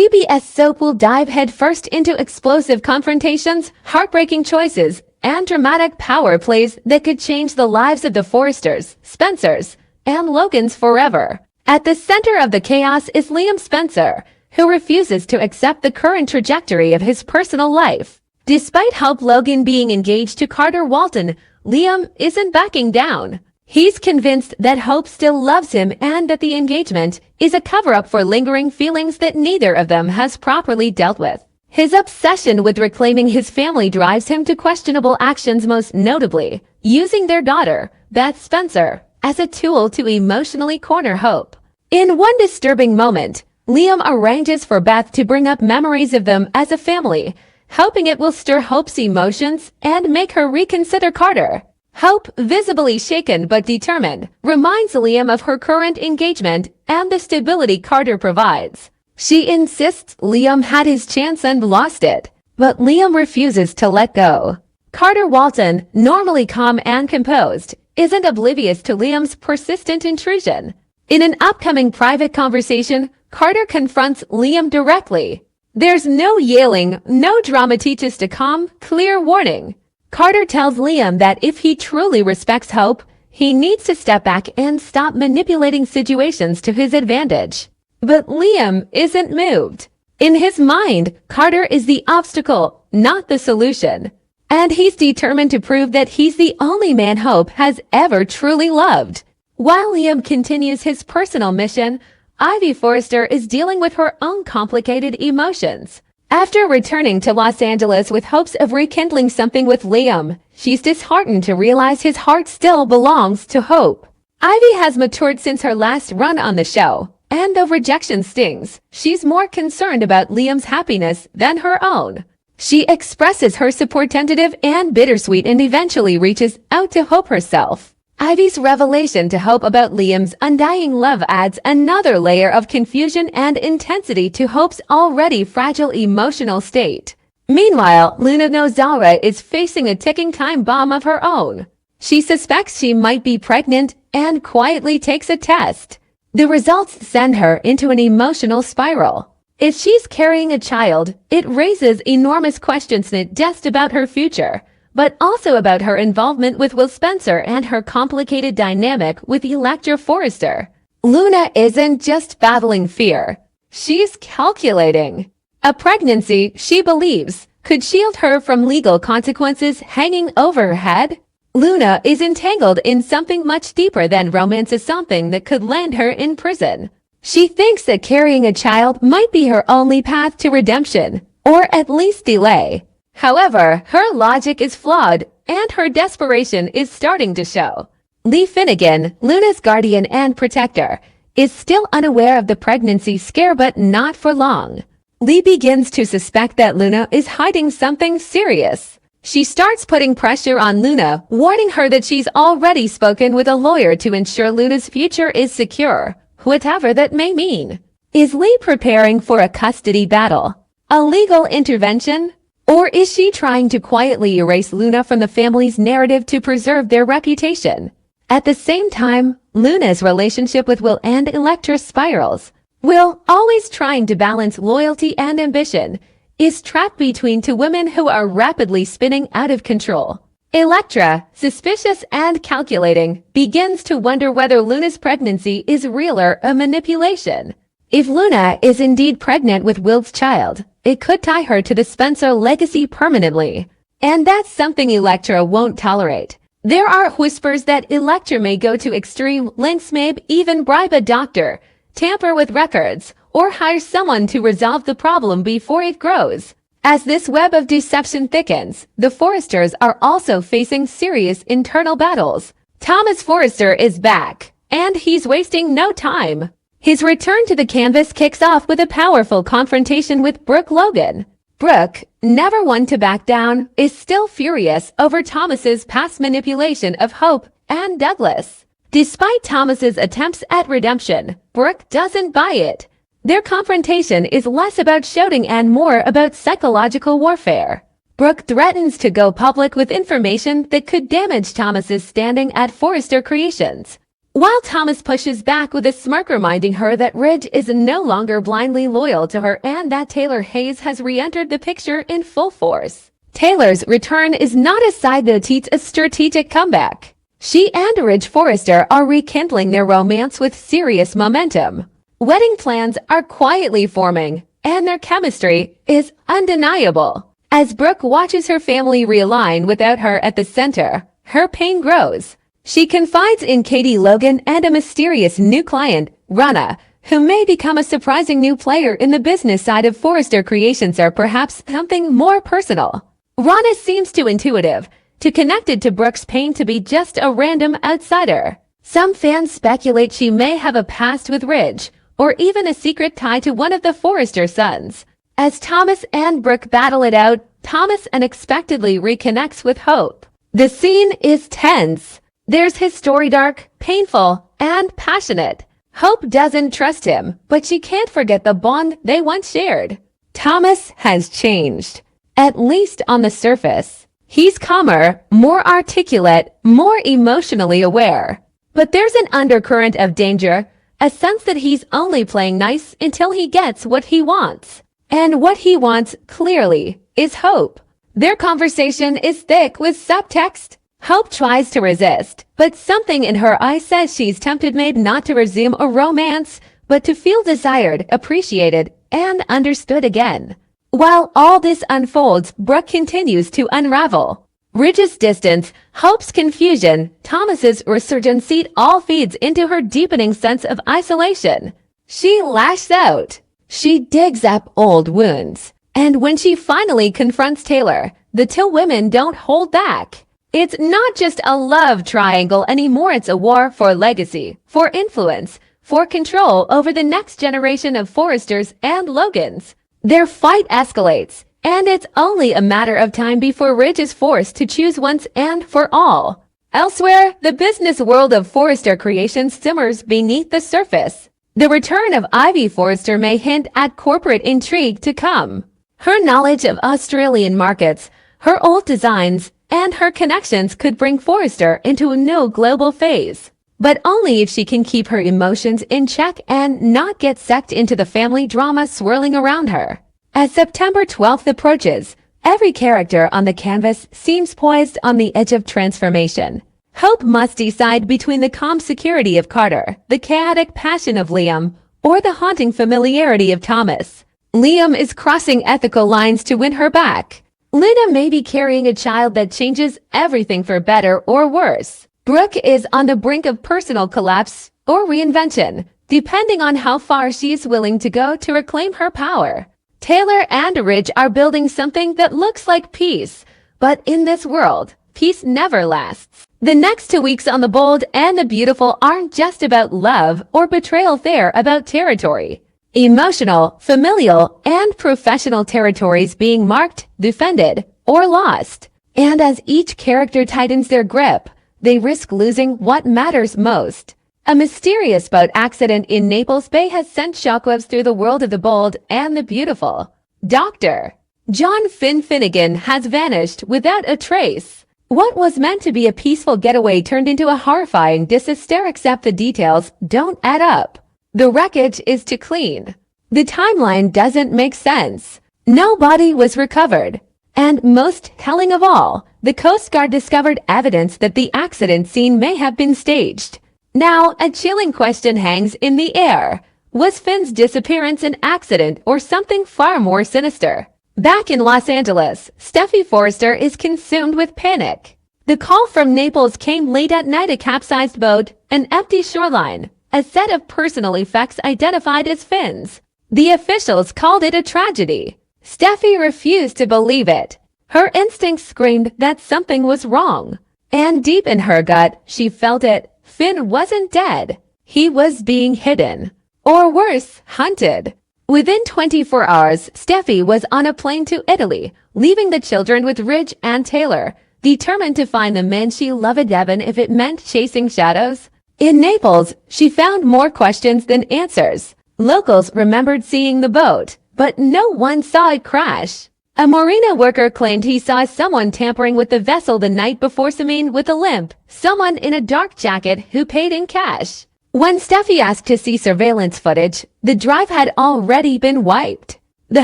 CBS soap will dive headfirst into explosive confrontations, heartbreaking choices, and dramatic power plays that could change the lives of the Forresters, Spencers, and Logans forever. At the center of the chaos is Liam Spencer, who refuses to accept the current trajectory of his personal life. Despite Hope Logan being engaged to Carter Walton, Liam isn't backing down. He's convinced that Hope still loves him and that the engagement is a cover-up for lingering feelings that neither of them has properly dealt with. His obsession with reclaiming his family drives him to questionable actions, most notably using their daughter, Beth Spencer, as a tool to emotionally corner Hope. In one disturbing moment, Liam arranges for Beth to bring up memories of them as a family, hoping it will stir Hope's emotions and make her reconsider Carter. Hope, visibly shaken but determined, reminds Liam of her current engagement and the stability Carter provides. She insists Liam had his chance and lost it, but Liam refuses to let go. Carter Walton, normally calm and composed, isn't oblivious to Liam's persistent intrusion. In an upcoming private conversation, Carter confronts Liam directly. "There's no yelling, no drama, teaches to calm, clear warning." Carter tells Liam that if he truly respects Hope, he needs to step back and stop manipulating situations to his advantage. But Liam isn't moved. In his mind, Carter is the obstacle, not the solution. And he's determined to prove that he's the only man Hope has ever truly loved. While Liam continues his personal mission, Ivy Forrester is dealing with her own complicated emotions. After returning to Los Angeles with hopes of rekindling something with Liam, she's disheartened to realize his heart still belongs to Hope. Ivy has matured since her last run on the show, and though rejection stings, she's more concerned about Liam's happiness than her own. She expresses her support, tentative and bittersweet, and eventually reaches out to Hope herself. Ivy's revelation to Hope about Liam's undying love adds another layer of confusion and intensity to Hope's already fragile emotional state. Meanwhile, Luna Nozawa is facing a ticking time bomb of her own. She suspects she might be pregnant and quietly takes a test. The results send her into an emotional spiral. If she's carrying a child, it raises enormous questions not just about her future, but also about her involvement with Will Spencer and her complicated dynamic with Electra Forrester. Luna isn't just battling fear. She's calculating. A pregnancy, she believes, could shield her from legal consequences hanging over her head. Luna is entangled in something much deeper than romance, is something that could land her in prison. She thinks that carrying a child might be her only path to redemption, or at least delay. However, her logic is flawed, and her desperation is starting to show. Lee Finnegan, Luna's guardian and protector, is still unaware of the pregnancy scare, but not for long. Lee begins to suspect that Luna is hiding something serious. She starts putting pressure on Luna, warning her that she's already spoken with a lawyer to ensure Luna's future is secure, whatever that may mean. Is Lee preparing for a custody battle? A legal intervention? Or is she trying to quietly erase Luna from the family's narrative to preserve their reputation? At the same time, Luna's relationship with Will and Electra spirals. Will, always trying to balance loyalty and ambition, is trapped between two women who are rapidly spinning out of control. Electra, suspicious and calculating, begins to wonder whether Luna's pregnancy is real or a manipulation. If Luna is indeed pregnant with Will's child, it could tie her to the Spencer legacy permanently. And that's something Electra won't tolerate. There are whispers that Electra may go to extreme lengths, maybe even bribe a doctor, tamper with records, or hire someone to resolve the problem before it grows. As this web of deception thickens, the Forresters are also facing serious internal battles. Thomas Forrester is back, and he's wasting no time. His return to the canvas kicks off with a powerful confrontation with Brooke Logan. Brooke, never one to back down, is still furious over Thomas's past manipulation of Hope and Douglas. Despite Thomas's attempts at redemption, Brooke doesn't buy it. Their confrontation is less about shouting and more about psychological warfare. Brooke threatens to go public with information that could damage Thomas's standing at Forrester Creations. While Thomas pushes back with a smirk reminding her that Ridge is no longer blindly loyal to her and that Taylor Hayes has re-entered the picture in full force. Taylor's return is not a side note, it's a strategic comeback. She and Ridge Forrester are rekindling their romance with serious momentum. Wedding plans are quietly forming, and their chemistry is undeniable. As Brooke watches her family realign without her at the center, her pain grows. She confides in Katie Logan and a mysterious new client, Rana, who may become a surprising new player in the business side of Forrester Creations, or perhaps something more personal. Rana seems too intuitive, too connected to Brooke's pain to be just a random outsider. Some fans speculate she may have a past with Ridge, or even a secret tie to one of the Forrester sons. As Thomas and Brooke battle it out, Thomas unexpectedly reconnects with Hope. The scene is tense. There's his story dark, painful, and passionate. Hope doesn't trust him, but she can't forget the bond they once shared. Thomas has changed, at least on the surface. He's calmer, more articulate, more emotionally aware. But there's an undercurrent of danger, a sense that he's only playing nice until he gets what he wants. And what he wants, clearly, is Hope. Their conversation is thick with subtext. Hope tries to resist, but something in her eyes says she's tempted, made not to resume a romance, but to feel desired, appreciated, and understood again. While all this unfolds, Brooke continues to unravel. Ridge's distance, Hope's confusion, Thomas's resurgence, it all feeds into her deepening sense of isolation. She lashes out. She digs up old wounds. And when she finally confronts Taylor, the two women don't hold back. It's not just a love triangle anymore, it's a war for legacy, for influence, for control over the next generation of Forresters and Logans. Their fight escalates, and it's only a matter of time before Ridge is forced to choose once and for all. Elsewhere, the business world of Forrester Creations simmers beneath the surface. The return of Ivy Forrester may hint at corporate intrigue to come. Her knowledge of Australian markets, her old designs, and her connections could bring Forrester into a new global phase. But only if she can keep her emotions in check and not get sucked into the family drama swirling around her. As September 12th approaches, every character on the canvas seems poised on the edge of transformation. Hope must decide between the calm security of Carter, the chaotic passion of Liam, or the haunting familiarity of Thomas. Liam is crossing ethical lines to win her back. Lena may be carrying a child that changes everything for better or worse. Brooke is on the brink of personal collapse or reinvention, depending on how far she is willing to go to reclaim her power. Taylor and Ridge are building something that looks like peace, but in this world, peace never lasts. The next 2 weeks on The Bold and the Beautiful aren't just about love or betrayal, they're about territory. Emotional, familial, and professional territories being marked, defended, or lost. And as each character tightens their grip, they risk losing what matters most. A mysterious boat accident in Naples Bay has sent shockwaves through the world of The Bold and the Beautiful. Dr. John Finnegan has vanished without a trace. What was meant to be a peaceful getaway turned into a horrifying disaster, except the details don't add up. The wreckage is too clean. The timeline doesn't make sense. No body was recovered. And most telling of all, the Coast Guard discovered evidence that the accident scene may have been staged. Now, a chilling question hangs in the air. Was Finn's disappearance an accident or something far more sinister? Back in Los Angeles, Steffi Forrester is consumed with panic. The call from Naples came late at night, a capsized boat, an empty shoreline, a set of personal effects identified as Finn's. The officials called it a tragedy. Steffi refused to believe it. Her instincts screamed that something was wrong. And deep in her gut, she felt it. Finn wasn't dead. He was being hidden. Or worse, hunted. Within 24 hours, Steffi was on a plane to Italy, leaving the children with Ridge and Taylor, determined to find the man she loved even if it meant chasing shadows. In Naples, she found more questions than answers. Locals remembered seeing the boat, but no one saw it crash. A marina worker claimed he saw someone tampering with the vessel the night before, someone with a limp, someone in a dark jacket who paid in cash. When Steffi asked to see surveillance footage, the drive had already been wiped. The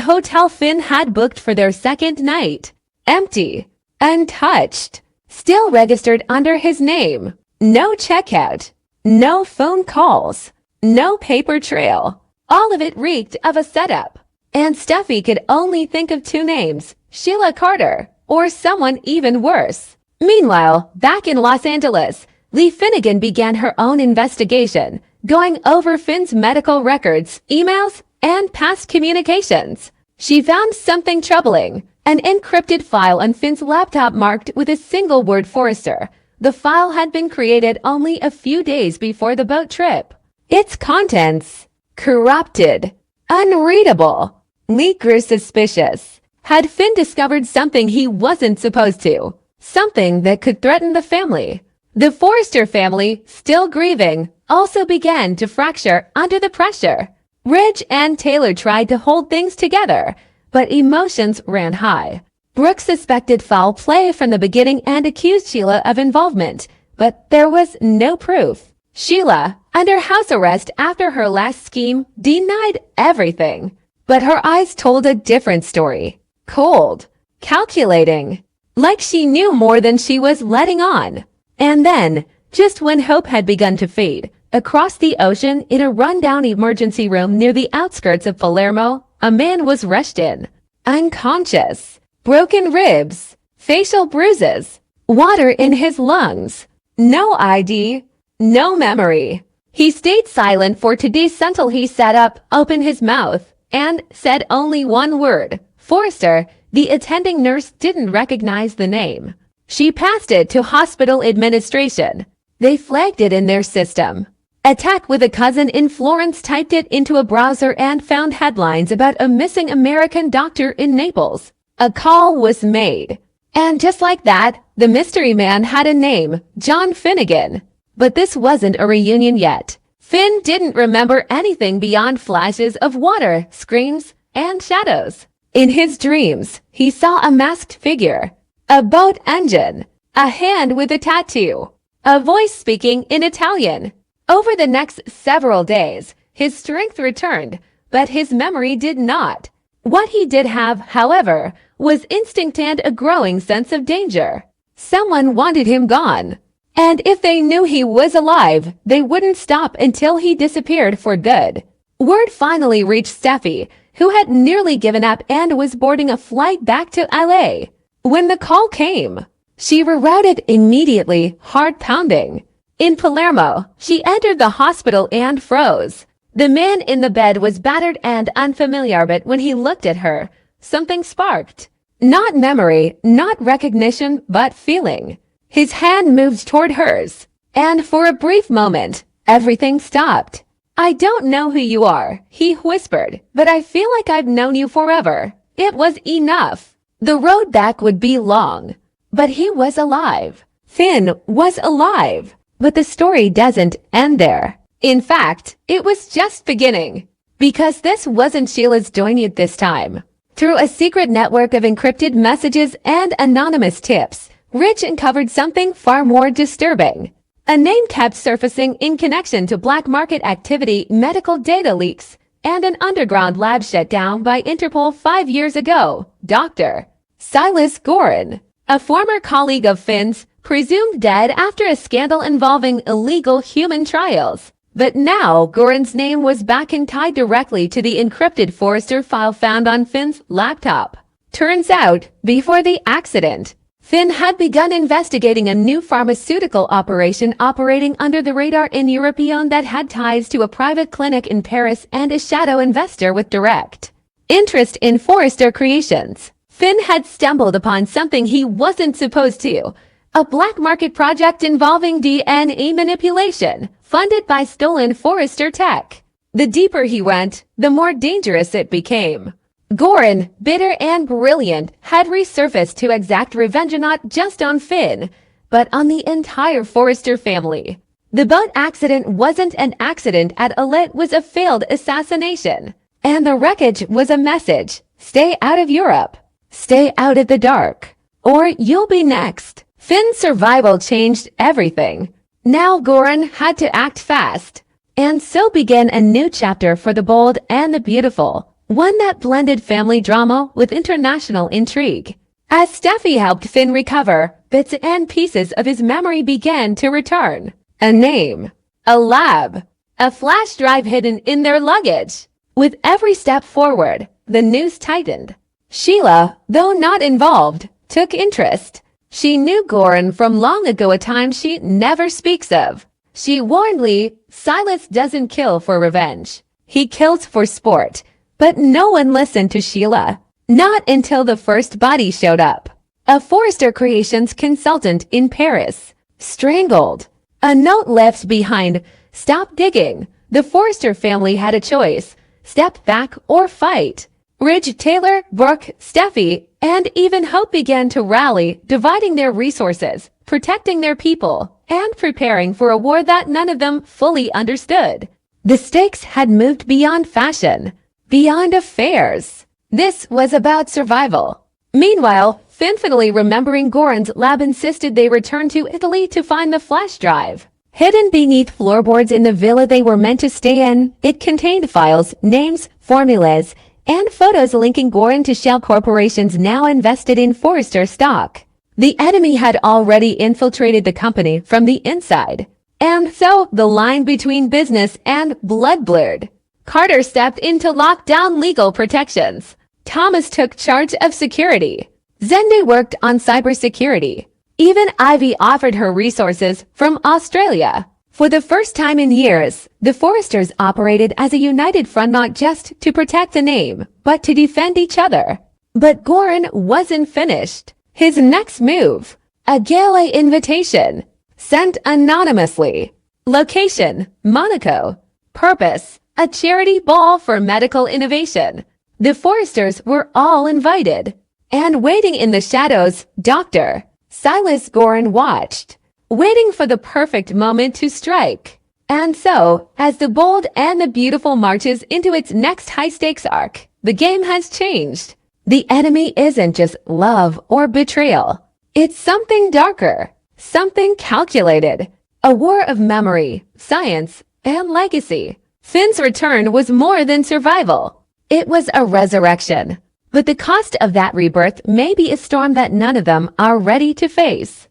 hotel Finn had booked for their second night. Empty. Untouched. Still registered under his name. No checkout. No phone calls. No paper trail. All of it reeked of a setup. And Steffi could only think of two names, Sheila Carter, or someone even worse. Meanwhile, back in Los Angeles, Lee Finnegan began her own investigation, going over Finn's medical records, emails, and past communications. She found something troubling, an encrypted file on Finn's laptop marked with a single word Forrester. The file had been created only a few days before the boat trip. Its contents, corrupted, unreadable. Lee grew suspicious. Had Finn discovered something he wasn't supposed to? Something that could threaten the family? The Forrester family, still grieving, also began to fracture under the pressure. Ridge and Taylor tried to hold things together, but emotions ran high. Brooke suspected foul play from the beginning and accused Sheila of involvement, but there was no proof. Sheila, under house arrest after her last scheme, denied everything. But her eyes told a different story. Cold. Calculating. Like she knew more than she was letting on. And then, just when hope had begun to fade, across the ocean in a rundown emergency room near the outskirts of Palermo, a man was rushed in. Unconscious. Broken ribs. Facial bruises. Water in his lungs. No ID. No memory. He stayed silent for 2 days until he sat up, opened his mouth, and said only one word. Forrester. The attending nurse didn't recognize the name. She passed it to hospital administration. They flagged it in their system. Attack with a cousin in Florence typed it into a browser and found headlines about a missing American doctor in Naples. A call was made. And just like that, the mystery man had a name, John Finnegan. But this wasn't a reunion yet. Finn didn't remember anything beyond flashes of water, screams, and shadows. In his dreams, he saw a masked figure. A boat engine, a hand with a tattoo, a voice speaking in Italian. Over the next several days, his strength returned, but his memory did not. What he did have, however, was instinct and a growing sense of danger. Someone wanted him gone. And if they knew he was alive, they wouldn't stop until he disappeared for good. Word finally reached Steffi, who had nearly given up and was boarding a flight back to LA. When the call came, she rerouted immediately, heart pounding. In Palermo, she entered the hospital and froze. The man in the bed was battered and unfamiliar, but when he looked at her, something sparked. Not memory, not recognition, but feeling. His hand moved toward hers, and for a brief moment, everything stopped. I don't know who you are, he whispered, but I feel like I've known you forever. It was enough. The road back would be long, but he was alive. Finn was alive, but the story doesn't end there. In fact, it was just beginning, because this wasn't Sheila's doing it this time. Through a secret network of encrypted messages and anonymous tips, Rich uncovered something far more disturbing. A name kept surfacing in connection to black market activity, medical data leaks, and an underground lab shut down by Interpol 5 years ago. Dr. Silas Goran, a former colleague of Finn's, presumed dead after a scandal involving illegal human trials. But now Goran's name was back and tied directly to the encrypted Forrester file found on Finn's laptop. Turns out, before the accident, Finn had begun investigating a new pharmaceutical operation operating under the radar in Europe that had ties to a private clinic in Paris and a shadow investor with direct interest in Forrester creations. Finn had stumbled upon something he wasn't supposed to. A black market project involving DNA manipulation, funded by stolen Forrester tech. The deeper he went, the more dangerous it became. Goran, bitter and brilliant, had resurfaced to exact revenge not just on Finn, but on the entire Forrester family. The boat accident wasn't an accident at all, it was a failed assassination. And the wreckage was a message. Stay out of Europe. Stay out of the dark, or you'll be next. Finn's survival changed everything. Now Goran had to act fast. And so began a new chapter for the bold and the beautiful, one that blended family drama with international intrigue. As Steffi helped Finn recover, bits and pieces of his memory began to return. A name, a lab, a flash drive hidden in their luggage. With every step forward, the news tightened. Sheila, though not involved, took interest. She knew Goran from long ago, a time she never speaks of. She warned Lee, Silas doesn't kill for revenge. He kills for sport. But no one listened to Sheila. Not until the first body showed up. A Forrester Creations consultant in Paris. Strangled. A note left behind. Stop digging. The Forrester family had a choice. Step back or fight. Ridge, Taylor, Brooke, Steffi, and even Hope began to rally, dividing their resources, protecting their people, and preparing for a war that none of them fully understood. The stakes had moved beyond fashion, beyond affairs. This was about survival. Meanwhile, faithfully remembering Goran's lab insisted they return to Italy to find the flash drive. Hidden beneath floorboards in the villa they were meant to stay in, it contained files, names, formulas, and photos linking Goran to shell corporations now invested in Forrester stock. The enemy had already infiltrated the company from the inside, and so the line between business and blood blurred. Carter stepped in to lock down legal protections. Thomas took charge of security. Zende worked on cybersecurity. Even Ivy offered her resources from Australia. For the first time in years, the Forresters operated as a united front, not just to protect the name, but to defend each other. But Goran wasn't finished. His next move, a gala invitation, sent anonymously. Location, Monaco. Purpose, a charity ball for medical innovation. The Forresters were all invited. And waiting in the shadows, Dr. Silas Goran watched, waiting for the perfect moment to strike. And so, as the bold and the beautiful marches into its next high-stakes arc, the game has changed. The enemy isn't just love or betrayal. It's something darker, something calculated. A war of memory, science, and legacy. Finn's return was more than survival. It was a resurrection. But the cost of that rebirth may be a storm that none of them are ready to face.